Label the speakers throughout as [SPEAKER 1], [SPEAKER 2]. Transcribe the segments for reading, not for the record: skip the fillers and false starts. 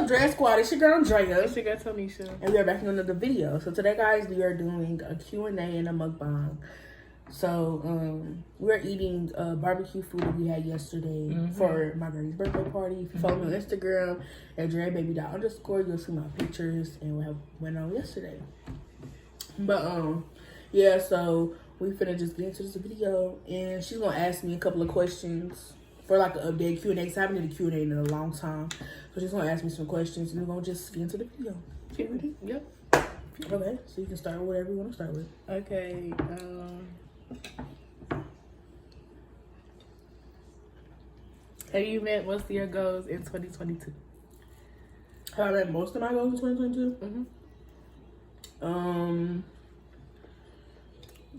[SPEAKER 1] Drea Squad. It's your girl Drea.
[SPEAKER 2] It's your girl Tanisha.
[SPEAKER 1] And we are back in another video. So today, guys, we are doing a Q&A and a mukbang. So we're eating barbecue food that we had yesterday for my girl's birthday party. If you follow me on Instagram at DreaBaby_, you'll see my pictures and what went on yesterday. But yeah, so we finna just get into this video, and she's gonna ask me a couple of questions for like an update Q&A. So I haven't did a Q&A in a long time, so she's gonna ask me some questions, and we're gonna just get into the video.
[SPEAKER 2] You ready? Yep.
[SPEAKER 1] Okay, so you can start with whatever you want to start with.
[SPEAKER 2] Okay. Have you met most of your goals in 2022?
[SPEAKER 1] Have I met most of my goals in 2022?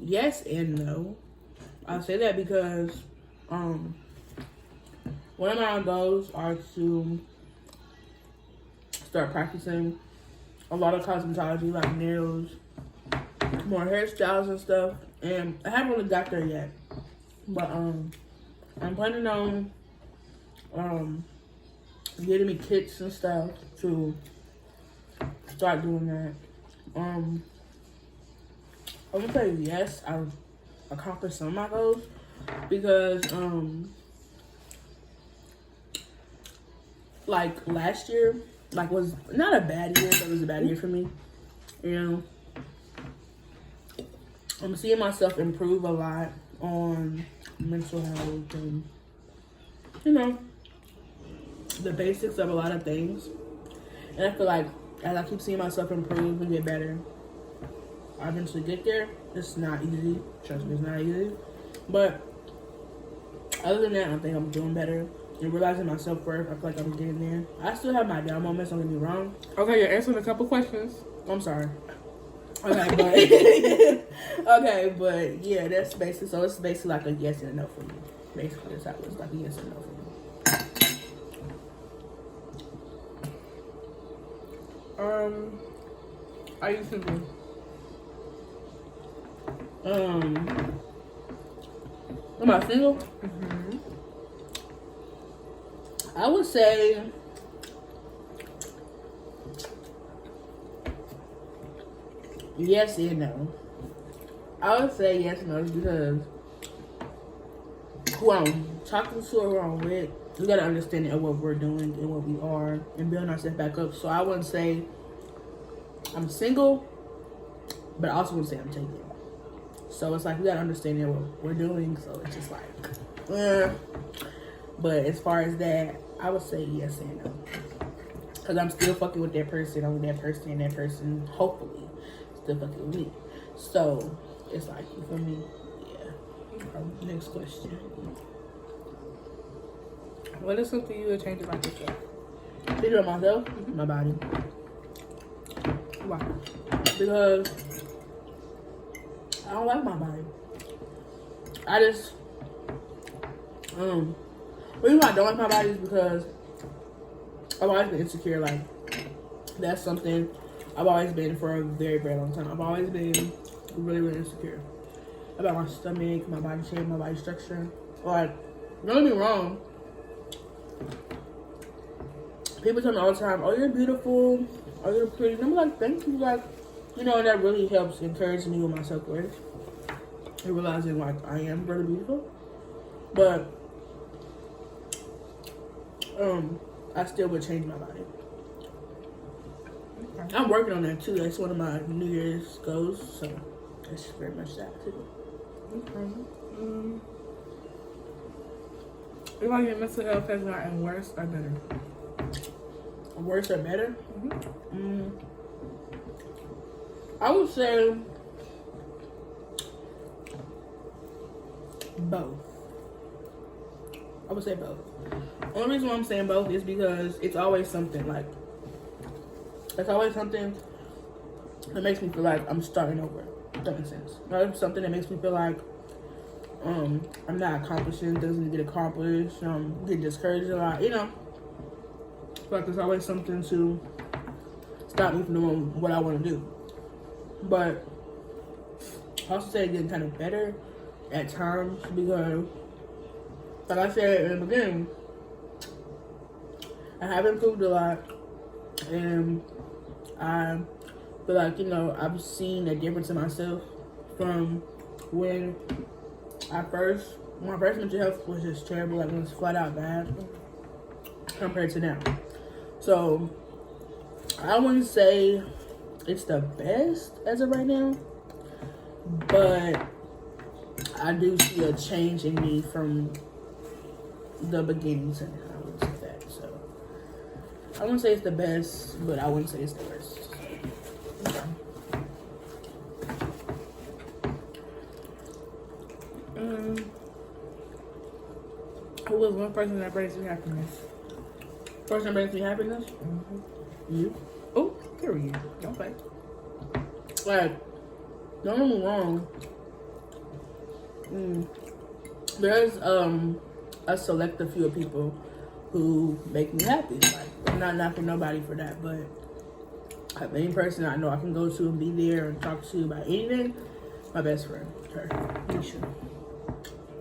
[SPEAKER 1] Yes and no. I say that because one of my goals are to start practicing a lot of cosmetology, like nails, more hairstyles and stuff. And I haven't really got there yet, but I'm planning on getting me kits and stuff to start doing that. I'm gonna say yes, I've accomplished some of my goals because like last year, like was not a bad year, but it was a bad year for me. You know, I'm seeing myself improve a lot on mental health and, you know, the basics of a lot of things. And I feel like as I keep seeing myself improve and get better, I eventually get there. It's not easy. Trust me, it's not easy. But other than that, I think I'm doing better. And realizing my self-worth, I feel like I'm getting there. I still have my down moments, don't get me wrong.
[SPEAKER 2] Okay, you're answering a couple questions.
[SPEAKER 1] I'm sorry. Okay, but okay, but yeah, that's basically, so it's basically like a yes and a no for me. Basically, that's how it looks, like a yes and a no for me.
[SPEAKER 2] Are you single?
[SPEAKER 1] Am I single? I would say yes and no. I would say yes and no because who I'm talking to or who I'm with, we got to understand of what we're doing and what we are and building ourselves back up. So I wouldn't say I'm single, but I also wouldn't say I'm taken. So it's like we got to understand what we're doing. So it's just like, but as far as that, I would say yes and no. Because I'm still fucking with that person. I'm with that person, and that person, hopefully, still fucking with me. So, it's like, you feel me? Yeah. Next question.
[SPEAKER 2] What is something you would change about yourself?
[SPEAKER 1] Change about myself? My body.
[SPEAKER 2] Why?
[SPEAKER 1] Because I don't like my body. I just, the reason why I don't like my body is because I've always been insecure. Like, that's something I've always been for a very, very long time. I've always been really, really insecure about my stomach, my body shape, my body structure. Like, don't get me wrong. People tell me all the time, oh, you're beautiful, oh, you're pretty. And I'm like, thank you. Like, you know, that really helps encourage me with my self-worth. And realizing, like, I am really beautiful. But I still would change my body. Okay. I'm working on that too. That's one of my New Year's goals. So that's very much that too.
[SPEAKER 2] Okay. If like your mental health has gotten worse or better?
[SPEAKER 1] Worse or better? I would say both. I would say both. Only reason why I'm saying both is because it's always something like, it's always something that makes me feel like I'm starting over. If that makes sense. Or something that makes me feel like I'm not accomplishing, doesn't get accomplished, get discouraged a lot, you know. Like there's always something to stop me from doing what I want to do. But I also say it's getting kind of better at times because, like I said in the beginning, I have improved a lot And I feel like, you know, I've seen a difference in myself from when my first mental health was just terrible, like it was flat out bad, compared to now. So I wouldn't say it's the best as of right now, but I do see a change in me from the beginning to now. I would say that. So I wouldn't say it's the best, but I wouldn't say it's the worst. Okay.
[SPEAKER 2] Who was one person that brings you happiness?
[SPEAKER 1] Person that brings me happiness? You.
[SPEAKER 2] Oh, period. Don't play.
[SPEAKER 1] Like, don't get me wrong. There's a selective few of people who make me happy. Like, I'm not knocking nobody for that, but any person I know I can go to and be there and talk to about anything, my best friend, her, Nesha.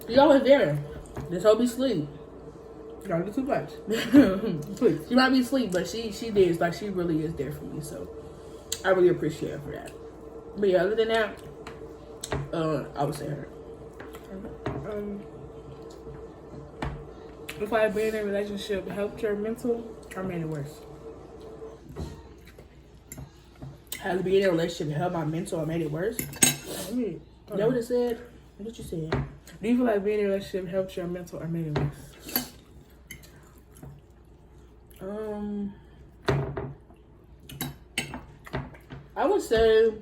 [SPEAKER 1] She's always there. This hoe be asleep.
[SPEAKER 2] Y'all get too much.
[SPEAKER 1] Please. She might be asleep, but she is. Like, she really is there for me. So I really appreciate her for that. But yeah, other than that, I would say her.
[SPEAKER 2] If like being in a relationship helped your mental or made it worse?
[SPEAKER 1] Has being in a relationship helped my mental or made it worse? You know what it said? What you said?
[SPEAKER 2] Do you feel like being in a relationship helped your mental or made it worse?
[SPEAKER 1] I would say,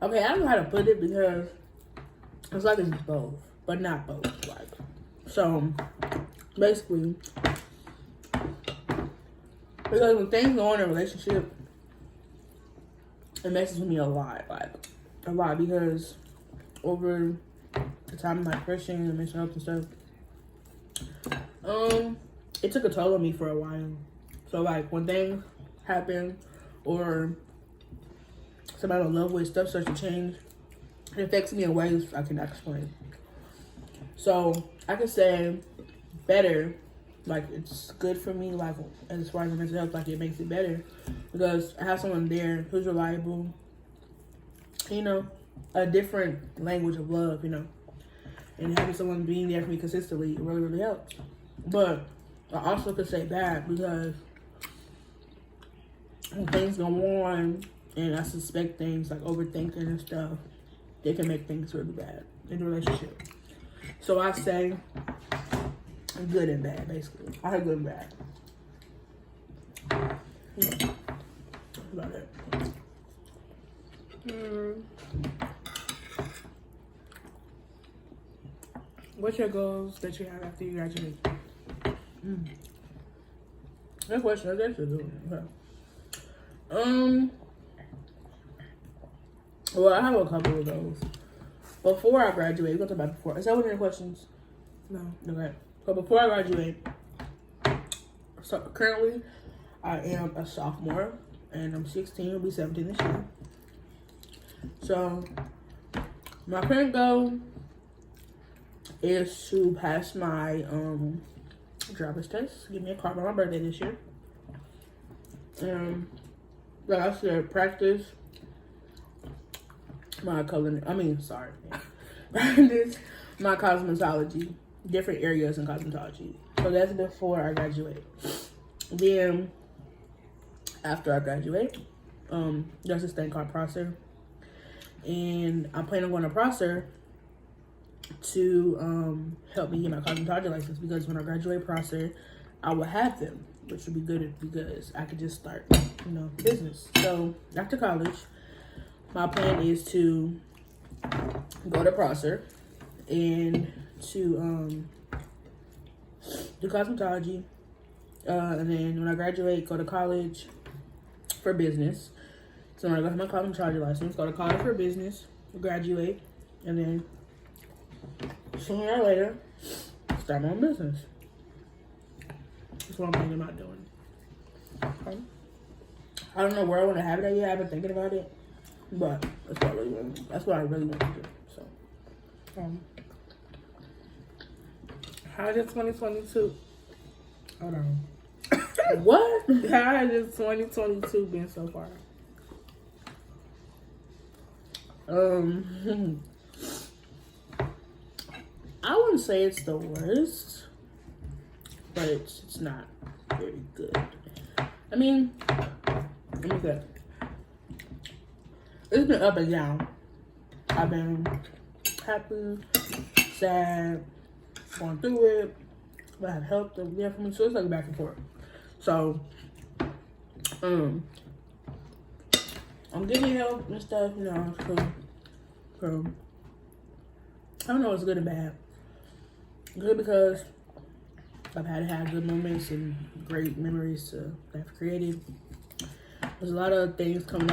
[SPEAKER 1] okay, I don't know how to put it because it's like it's both, but not both. Like, so basically, because when things go on in a relationship, it messes with me a lot, because over the time of my depression and mental health and stuff, it took a toll on me for a while. So like when things happen or somebody I love with, stuff starts to change, it affects me in ways I cannot explain. So I could say better, like it's good for me, like as far as mental health, like it makes it better because I have someone there who's reliable, you know, a different language of love, you know, and having someone being there for me consistently really, really helps. But I also could say bad because when things go on and I suspect things like overthinking and stuff, they can make things really bad in a relationship. So I say good and bad, basically. I have good and bad. Yeah. That's about it.
[SPEAKER 2] What's your goals that you have after you graduate?
[SPEAKER 1] That question, that's actually a good one. Okay. Well, I have a couple of those. Before I graduate, we're gonna talk about before. Is that one of your questions?
[SPEAKER 2] No.
[SPEAKER 1] Okay. So before I graduate, so currently I am a sophomore and I'm 16, will be 17 this year. So my current goal is to pass my driver's test. Give me a car by my birthday this year. Like I said, practice my practice my cosmetology, different areas in cosmetology. So that's before I graduate. Then after I graduate, there's this thing called Prosser. And I plan on going to Prosser to help me get my cosmetology license because when I graduate Prosser, I will have them, which would be good because I could just start, you know, business. So after college, my plan is to go to Prosser and to do cosmetology, and then when I graduate, go to college for business. So when I got my cosmetology license, go to college for business, graduate, and then sooner or later, start my own business. That's what I'm thinking about doing. Okay. I don't know where I want to have it at yet. I've been thinking about it, but that's what I really want to do. So,
[SPEAKER 2] how did 2022
[SPEAKER 1] Hold on. What?
[SPEAKER 2] How has this 2022 been so far?
[SPEAKER 1] I wouldn't say it's the worst, but it's not very good. I mean, let me say, it's been up and down. I've been happy, sad, going through it, but I have help that there for me, so it's like back and forth. So, I'm getting help and stuff, you know, so I don't know, it's good and bad. Good because I've had good moments and great memories that I've created. There's a lot of things coming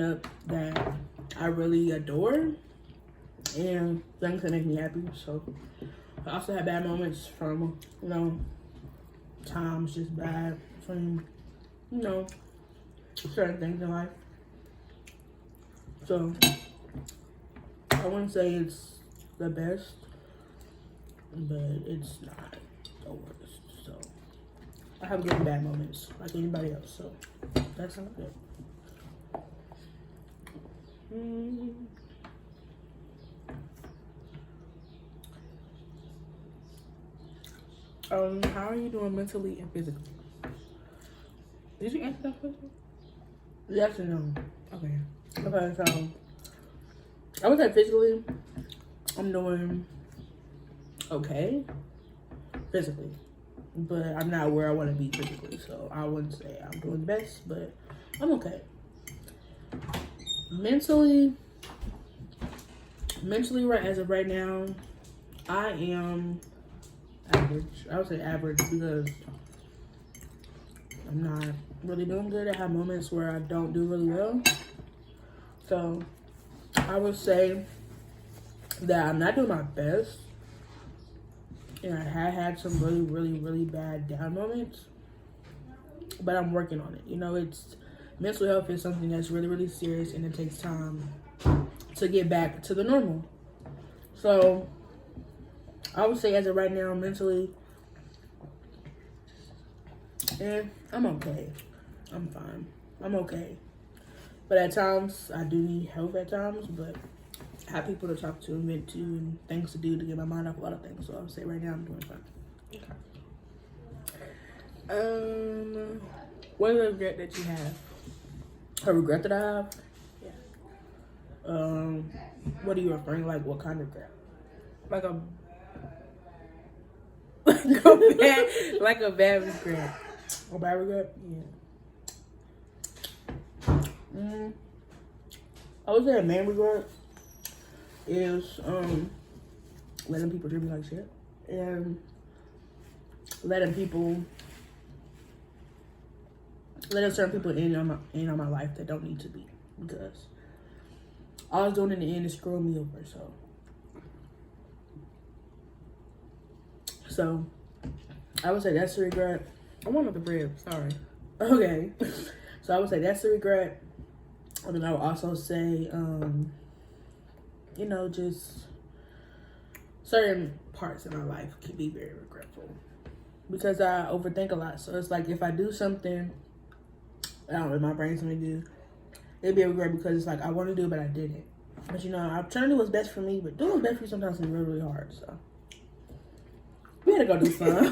[SPEAKER 1] up that I really adore and things that make me happy. So I also had bad moments from, you know, times just bad from, you know, certain things in life. So I wouldn't say it's the best, but it's not the worst. So I have good and bad moments like anybody else. So that's not good.
[SPEAKER 2] How are you doing mentally and physically? Did you answer that question?
[SPEAKER 1] Yes and no.
[SPEAKER 2] Okay.
[SPEAKER 1] Okay, so I would say physically, I'm doing okay physically, but I'm not where I want to be physically. So I wouldn't say I'm doing the best, but I'm okay. Mentally, right as of right now, I am average. I would say average because I'm not really doing good. I have moments where I don't do really well. So I would say that I'm not doing my best. And I have had some really, really, really bad down moments. But I'm working on it. You know, mental health is something that's really, really serious, and it takes time to get back to the normal. So I would say as of right now, mentally, I'm okay. I'm fine. I'm okay. But at times, I do need help at times, but I have people to talk to and vent to and things to do to get my mind off a lot of things. So I would say right now I'm doing fine.
[SPEAKER 2] Okay. What is a regret that you have?
[SPEAKER 1] A regret that I have?
[SPEAKER 2] Yeah.
[SPEAKER 1] What are you referring? Like what kind of regret?
[SPEAKER 2] Like a like a bad regret.
[SPEAKER 1] A bad regret?
[SPEAKER 2] Yeah.
[SPEAKER 1] I would say a main regret is letting people treat me like shit and letting certain people in on my life that don't need to be, because all I was doing in the end is screwing me over. So I would say that's the regret.
[SPEAKER 2] I wanted the bread. Sorry.
[SPEAKER 1] Okay. So I would say that's the regret. And then I would also say, you know, just certain parts of my life can be very regretful because I overthink a lot. So it's like if I do something, I don't know, my brain's gonna do, it'd be a regret because it's like I want to do it, but I didn't. But you know, I'm trying to do what's best for me, but doing what's best for you sometimes is really, really hard. So we had to go do some.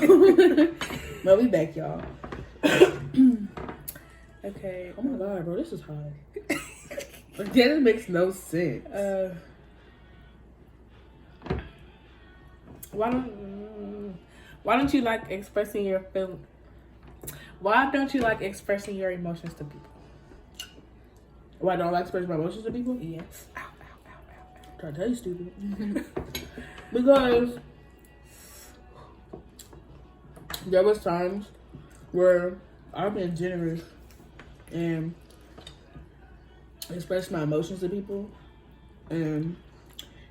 [SPEAKER 1] But we back, y'all.
[SPEAKER 2] Okay.
[SPEAKER 1] Oh my god, bro, this is hot. That makes no sense.
[SPEAKER 2] Why don't you like expressing your feelings? Why don't you like expressing your emotions to people?
[SPEAKER 1] Why don't I like expressing my emotions to people?
[SPEAKER 2] Yes. Ow, ow, ow, ow, ow.
[SPEAKER 1] Try to tell you stupid. Because there was times where I've been generous and expressed my emotions to people, and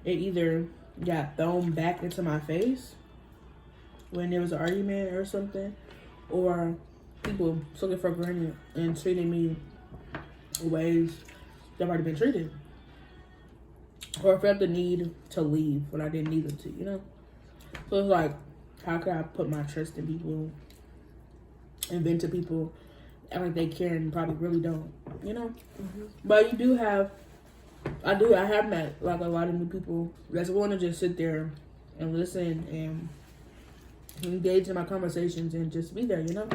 [SPEAKER 1] it either got thrown back into my face when there was an argument or something, or people took it for granted and treated me in ways that I've already been treated, or felt the need to leave when I didn't need them to, you know? So it's like, how could I put my trust in people and vent to people act like they care and probably really don't, you know? But you do have, I have met like a lot of new people that's willing to just sit there and listen and engage in my conversations and just be there, you know?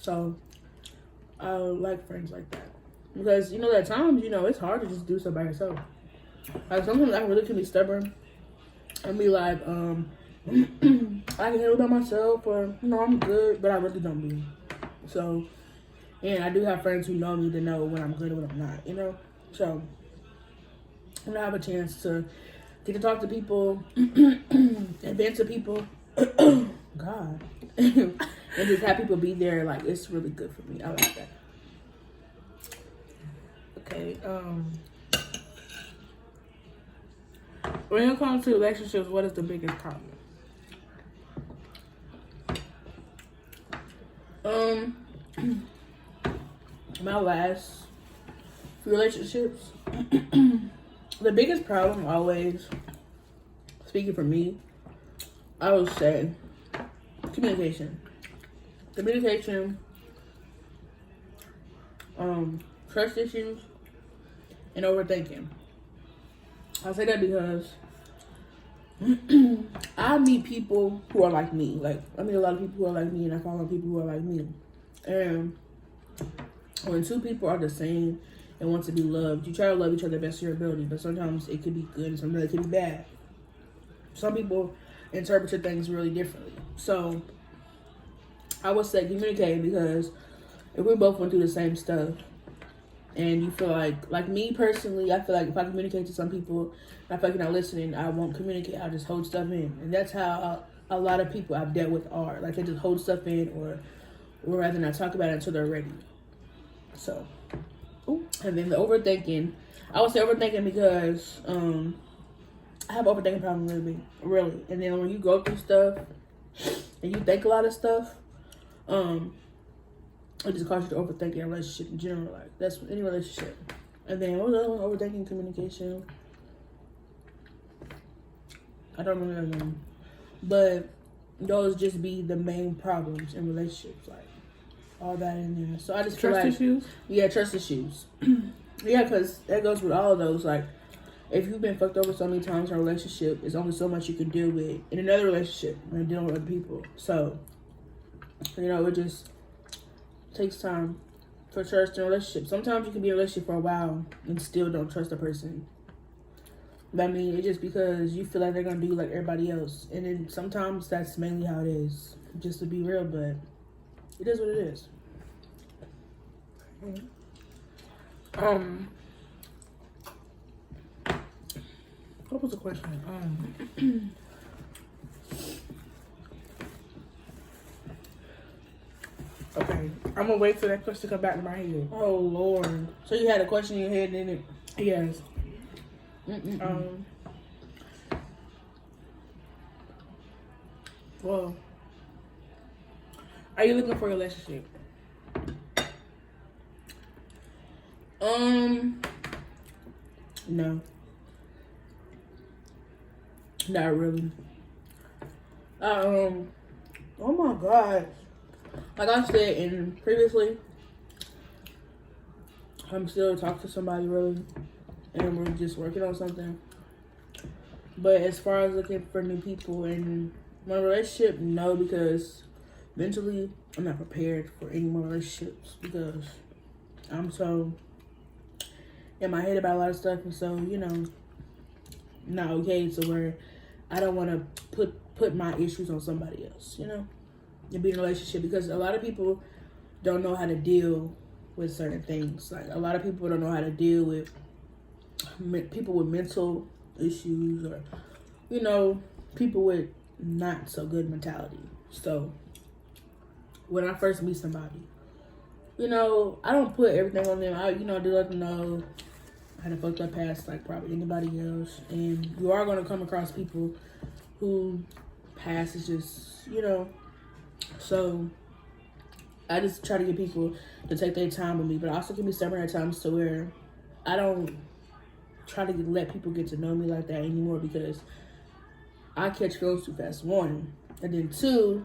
[SPEAKER 1] So I like friends like that. Because, you know, at times, you know, it's hard to just do stuff by yourself. Like, sometimes I really can be stubborn and be like, I can handle it by myself, or, you know, I'm good, but I really don't be. So, and I do have friends who know me to know when I'm good and when I'm not, you know? So, when I have a chance to get to talk to people and vent to people, God, and just have people be there, like, it's really good for me. I like that.
[SPEAKER 2] Okay, when it comes to relationships, what is the biggest problem?
[SPEAKER 1] My last few relationships, the biggest problem always, speaking for me, I would say communication. Trust issues, and overthinking. I say that because I meet people who are like me. Like, I meet a lot of people who are like me, and I follow people who are like me. And when two people are the same and want to be loved, you try to love each other best of your ability, but sometimes it could be good and sometimes it could be bad. Some people interpret things really differently. So I would say communicate, because if we both went through the same stuff and you feel like me personally, I feel like if I communicate to some people, and I feel like you're not listening, I won't communicate. I'll just hold stuff in. And that's how a lot of people I've dealt with are. Like, they just hold stuff in, or rather not talk about it until they're ready. So, and then the overthinking, I would say overthinking because I have overthinking problem really. And then when you go through stuff and you think a lot of stuff, it just causes you to overthink your relationship in general. Like, that's any relationship. And then what was the other one? Overthinking, communication. I don't remember them. But those just be the main problems in relationships. Like, all that in there. So I just feel
[SPEAKER 2] Trust
[SPEAKER 1] like,
[SPEAKER 2] issues?
[SPEAKER 1] Yeah, trust issues. Yeah, because that goes with all of those. Like, if you've been fucked over so many times in a relationship, there's only so much you can deal with in another relationship when dealing with other people. So, you know, it just takes time for trust in a relationship. Sometimes you can be in a relationship for a while and still don't trust a person. But I mean, it's just because you feel like they're going to do like everybody else. And then sometimes that's mainly how it is. Just to be real, but it is what it is.
[SPEAKER 2] What was the question? Okay, I'm gonna wait for that question to come back to my head.
[SPEAKER 1] Oh Lord! So you had a question in your head, didn't it?
[SPEAKER 2] Yes. Well, are you looking for a relationship?
[SPEAKER 1] No. Not really. Oh my God. Like I said previously, I'm still talking to somebody really, and we're just working on something. But as far as looking for new people in my relationship, no, because mentally I'm not prepared for any more relationships because I'm so in my head about a lot of stuff, and so, you know, not okay to where I don't want to put my issues on somebody else, you know, and be in a relationship, because a lot of people don't know how to deal with certain things. Like, a lot of people don't know how to deal with people with mental issues, or, you know, people with not so good mentality. So when I first meet somebody, you know, I don't put everything on them. I do let them know I had a fucked up past like probably anybody else. And you are going to come across people who past is just, you know. So I just try to get people to take their time with me, but I also can be stubborn at times to where I don't try to let people get to know me like that anymore, because I catch feelings too fast. One, And then 2,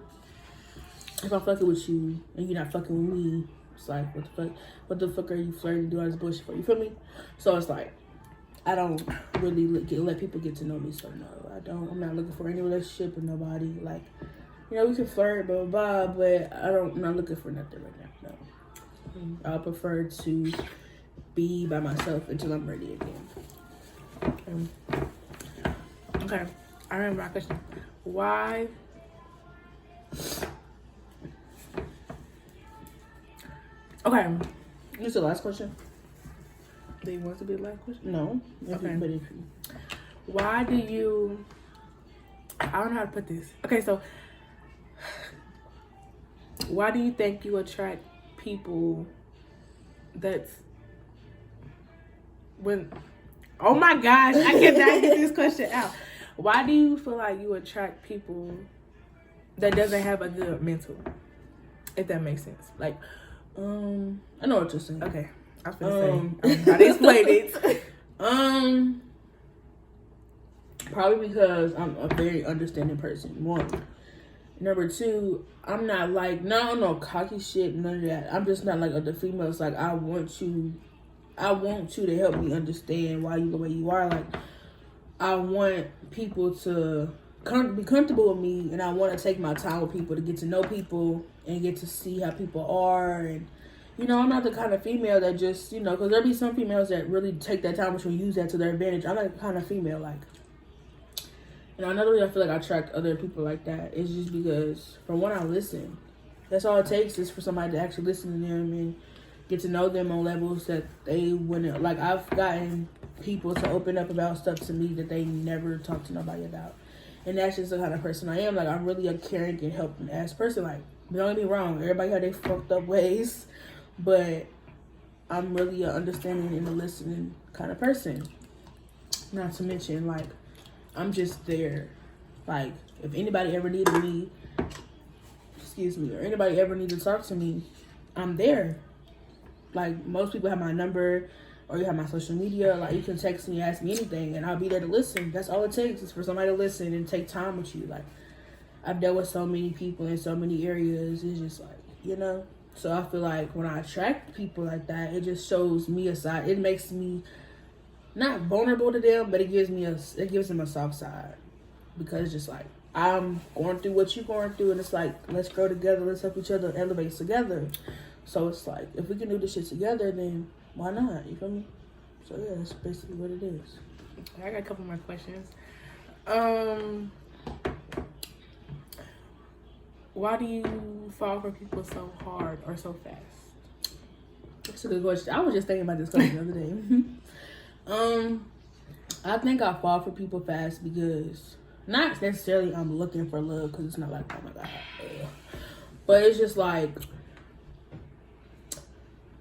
[SPEAKER 1] if I'm fucking with you and you're not fucking with me, it's like, what the fuck are you flirting, doing all this bullshit for? You feel me? So it's like, I don't really let people get to know me. So no, I'm not looking for any relationship with nobody. Like, you know, we can flirt, blah, blah, blah, but I'm not looking for nothing right now. No. I prefer to be by myself until I'm ready again.
[SPEAKER 2] Okay, I remember my question. Why? Okay,
[SPEAKER 1] This is the last question?
[SPEAKER 2] do you want it to be the last question?
[SPEAKER 1] No.
[SPEAKER 2] Okay. Why do you? I don't know how to put this. Okay, so why do you think you attract people that's when? Oh my gosh, I cannot get this question out. Why do you feel like you attract people that doesn't have a good mental? If that makes sense. Like,
[SPEAKER 1] I know what you're saying.
[SPEAKER 2] okay, I was gonna say how to explain it.
[SPEAKER 1] Probably because I'm a very understanding person. 1. Number 2, I'm not like no cocky shit, none of that. I'm just not like other females. Like I want you to help me understand why you the way you are. Like I want people to be comfortable with me, and I want to take my time with people to get to know people and get to see how people are. And you know, I'm not the kind of female that just, you know, because there'll be some females that really take that time and use that to their advantage. I'm not the kind of female like. You know, another reason I feel like I attract other people like that is just because, from when I listen, that's all it takes is for somebody to actually listen to them and get to know them on levels that they wouldn't. Like, I've gotten people to open up about stuff to me that they never talk to nobody about. And that's just the kind of person I am. Like, I'm really a caring and helping ass person. Like, don't get me wrong, everybody had their fucked up ways, but I'm really an understanding and a listening kind of person. Not to mention, like, I'm just there. Like, if anybody ever needed me, or anybody ever needed to talk to me, I'm there. Like, most people have my number, or you have my social media. Like, you can text me, ask me anything, and I'll be there to listen. That's all it takes is for somebody to listen and take time with you. Like, I've dealt with so many people in so many areas. It's just like, you know. So I feel like when I attract people like that, it just shows me a side. It makes me not vulnerable to them, but it gives them a soft side, because it's just like, I'm going through what you're going through, and it's like, let's grow together, let's help each other elevate together. So it's like, if we can do this shit together, then why not? You feel me? So yeah, that's basically what it is.
[SPEAKER 2] I got a couple more questions. Why do you fall for people so hard or so fast?
[SPEAKER 1] That's a good question. I was just thinking about this question the other day. I think I fall for people fast because, not necessarily I'm looking for love, because it's not like, oh my god, but it's just like,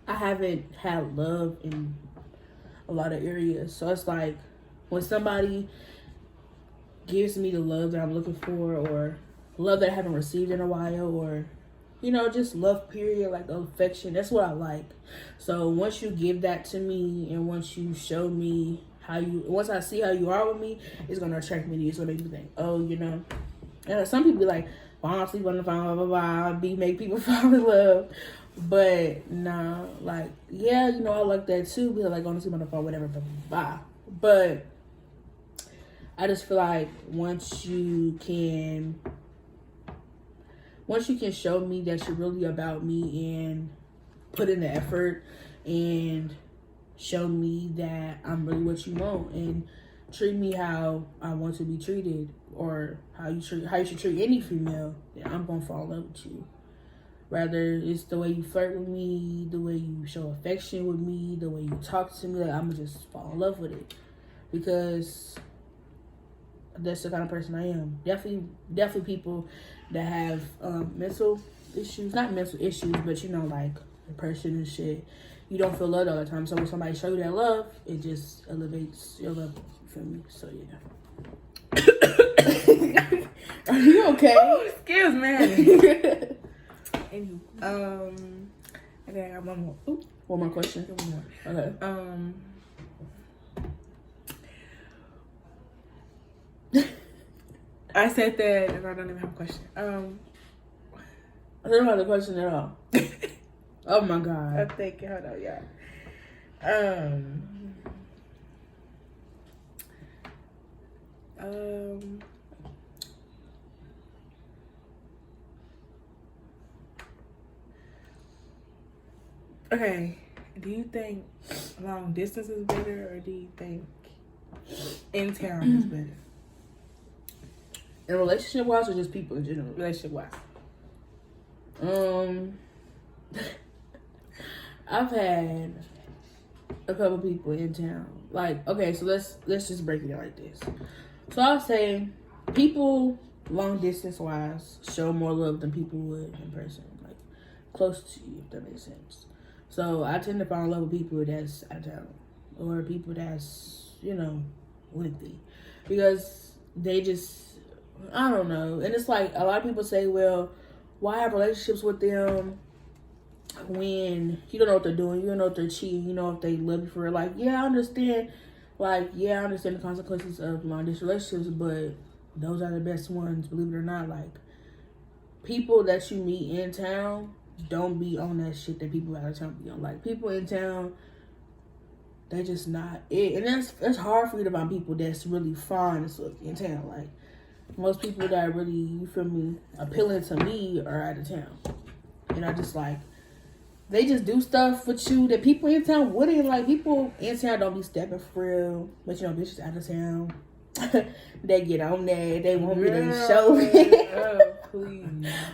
[SPEAKER 1] I haven't had love in a lot of areas. So it's like, when somebody gives me the love that I'm looking for, or love that I haven't received in a while, or, you know, just love period, like affection, that's what I like. So once you give that to me, and once you show me once I see how you are with me, it's gonna attract me to you. It's gonna make me think, oh, you know. And some people be like, well, I don't sleep on the phone, blah, blah, blah, make people fall in love. But nah, like, yeah, you know, I like that too. Be like, going to sleep on the phone, whatever, blah, blah, blah. But I just feel like once you can show me that you're really about me and put in the effort and show me that I'm really what you want and treat me how I want to be treated, or how you should treat any female, then I'm gonna fall in love with you. Whether it's the way you flirt with me, the way you show affection with me, the way you talk to me, like, I'm gonna just fall in love with it, because that's the kind of person I am. Definitely people that have mental issues, not mental issues, but you know, like depression and shit. You don't feel loved all the time. So when somebody show you that love, it just elevates your level. You feel me? So yeah. Are you okay?
[SPEAKER 2] Oh, excuse me. Okay, I got one more. Ooh,
[SPEAKER 1] One more question.
[SPEAKER 2] one more.
[SPEAKER 1] Okay.
[SPEAKER 2] I said that, and I don't even have a question.
[SPEAKER 1] I don't have the question at all. Oh my god.
[SPEAKER 2] I'm thinking. Hold on, y'all. Okay. Do you think long distance is better, or do you think in town is better?
[SPEAKER 1] In relationship wise, or just people in general?
[SPEAKER 2] Relationship wise.
[SPEAKER 1] I've had a couple people in town. Like, okay, so let's just break it down like this. So I'll say people long distance wise show more love than people would in person, like close to you, if that makes sense. So I tend to fall in love with people that's out of town or people that's, lengthy, because they just, I don't know. And it's like a lot of people say, well, why have relationships with them when you don't know what they're doing, you don't know if they're cheating, you know if they love you for real. Like, yeah, I understand. Like, yeah, I understand the consequences of long distance relationships, but those are the best ones, believe it or not. Like, people that you meet in town don't be on that shit that people out of town be on. Like, people in town, they just not it. And that's hard for you to find people that's really fine and stuff in town. Like, most people that are really, you feel me, appealing to me are out of town. And I just like, they just do stuff with you that people in town wouldn't. Like, people in town don't be stepping for real, but bitches out of town, they get on there, they want me to show me.
[SPEAKER 2] Oh, please.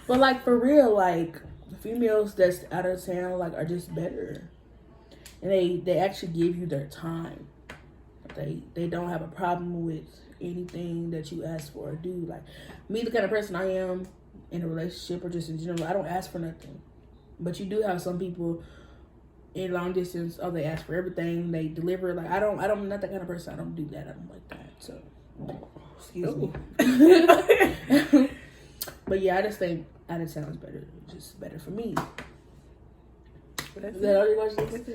[SPEAKER 1] But like, for real, like, females that's out of town, like, are just better, and they actually give you their time. They don't have a problem with anything that you ask for or do. Like, me, the kind of person I am in a relationship or just in general, I don't ask for nothing. But you do have some people in long distance, they ask for everything, they deliver. Like, I'm not that kind of person. I don't do that. I don't like that. So, excuse me. But yeah, I just think out of town is better. Just better for me. Is that all your questions?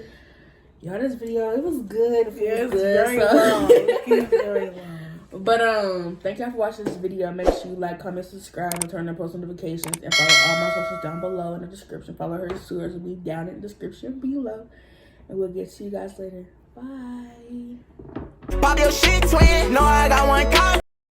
[SPEAKER 1] Y'all, this video, it was good. It was good.
[SPEAKER 2] Very long. It's very long.
[SPEAKER 1] But thank y'all for watching this video. Make sure you like, comment, subscribe, and turn on post notifications, and follow all my socials down below in the description. Follow her tours will be down in the description below. And we'll get to you guys later. Bye.
[SPEAKER 3] Pop your shit, twin. No, I got one call.